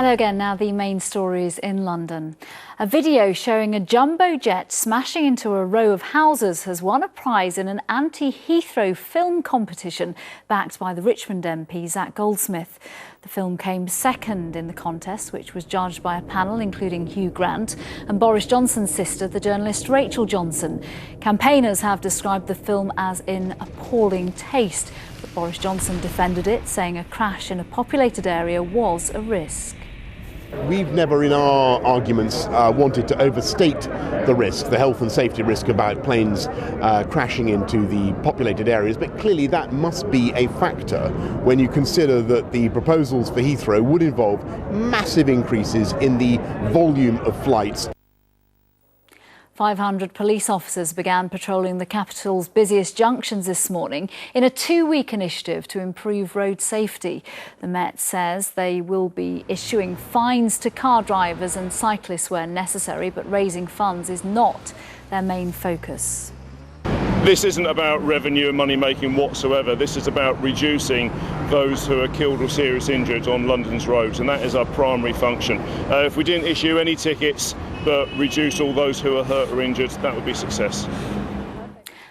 Hello again. Now the main stories in London. A video showing a jumbo jet smashing into a row of houses has won a prize in an anti-Heathrow film competition backed by the Richmond MP Zac Goldsmith. The film came second in the contest, which was judged by a panel including Hugh Grant and Boris Johnson's sister, the journalist Rachel Johnson. Campaigners have described the film as in appalling taste, but Boris Johnson defended it, saying a crash in a populated area was a risk. We've never in our arguments wanted to overstate the risk, the health and safety risk about planes crashing into the populated areas, but clearly that must be a factor when you consider that the proposals for Heathrow would involve massive increases in the volume of flights. 500 police officers began patrolling the capital's busiest junctions this morning in a two-week initiative to improve road safety. The Met says they will be issuing fines to car drivers and cyclists where necessary, but raising funds is not their main focus. This isn't about revenue and money making whatsoever. This is about reducing those who are killed or seriously injured on London's roads, and that is our primary function. If we didn't issue any tickets but reduce all those who are hurt or injured, that would be success.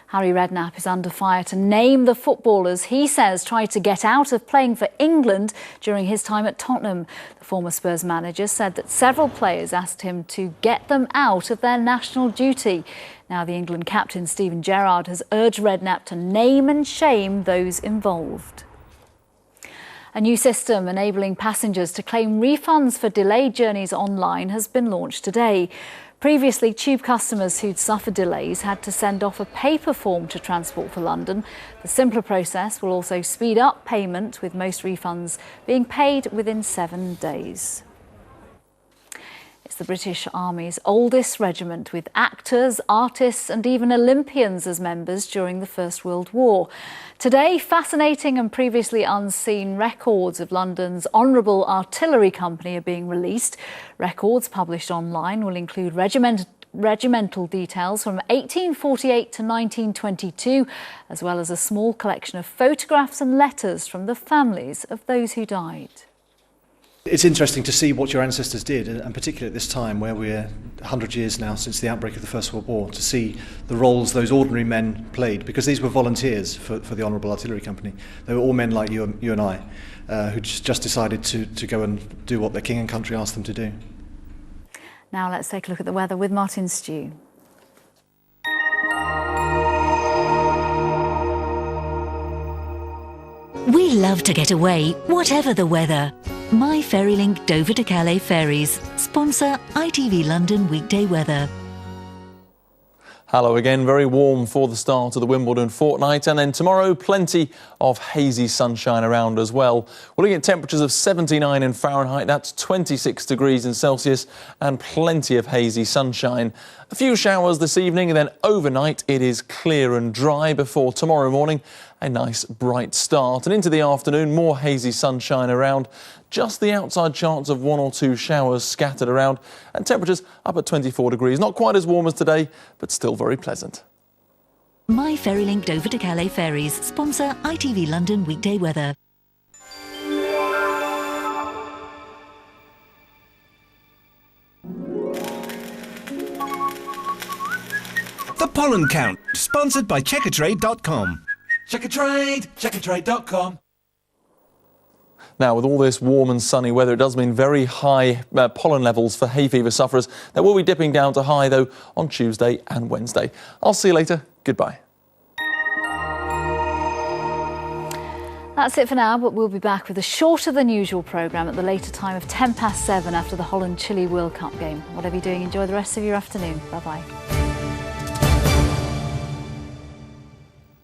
Harry Redknapp is under fire to name the footballers he says tried to get out of playing for England during his time at Tottenham. The former Spurs manager said that several players asked him to get them out of their national duty. Now the England captain Steven Gerrard has urged Redknapp to name and shame those involved. A new system enabling passengers to claim refunds for delayed journeys online has been launched today. Previously, Tube customers who'd suffered delays had to send off a paper form to Transport for London. The simpler process will also speed up payment, with most refunds being paid within 7 days. It's the British Army's oldest regiment, with actors, artists and even Olympians as members during the First World War. Today, fascinating and previously unseen records of London's Honourable Artillery Company are being released. Records published online will include regimental details from 1848 to 1922, as well as a small collection of photographs and letters from the families of those who died. It's interesting to see what your ancestors did, and particularly at this time where we're 100 years now since the outbreak of the First World War, to see the roles those ordinary men played, because these were volunteers for the Honourable Artillery Company. They were all men like you and I, who just decided to go and do what their king and country asked them to do. Now let's take a look at the weather with Martin Stew. We love to get away, whatever the weather. My FerryLink Dover to Calais ferries sponsor ITV London weekday weather. Hello again, very warm for the start of the Wimbledon fortnight, and then tomorrow plenty of hazy sunshine around as well. We're looking at temperatures of 79 in Fahrenheit, that's 26 degrees in Celsius, and plenty of hazy sunshine. A few showers this evening, and then overnight it is clear and dry before tomorrow morning a nice bright start. And into the afternoon, more hazy sunshine around, just the outside chance of 1 or 2 showers scattered around, and temperatures up at 24 degrees. Not quite as warm as today, but still very pleasant. My FerryLink Dover to Calais ferries sponsor ITV London weekday weather. The Pollen Count, sponsored by Checkatrade.com. Checkatrade.com. Now, with all this warm and sunny weather, it does mean very high pollen levels for hay fever sufferers. They will be dipping down to high, though, on Tuesday and Wednesday. I'll see you later. Goodbye. That's it for now, but we'll be back with a shorter than usual programme at the later time of 7:10 after the Holland-Chile World Cup game. Whatever you're doing, enjoy the rest of your afternoon. Bye-bye.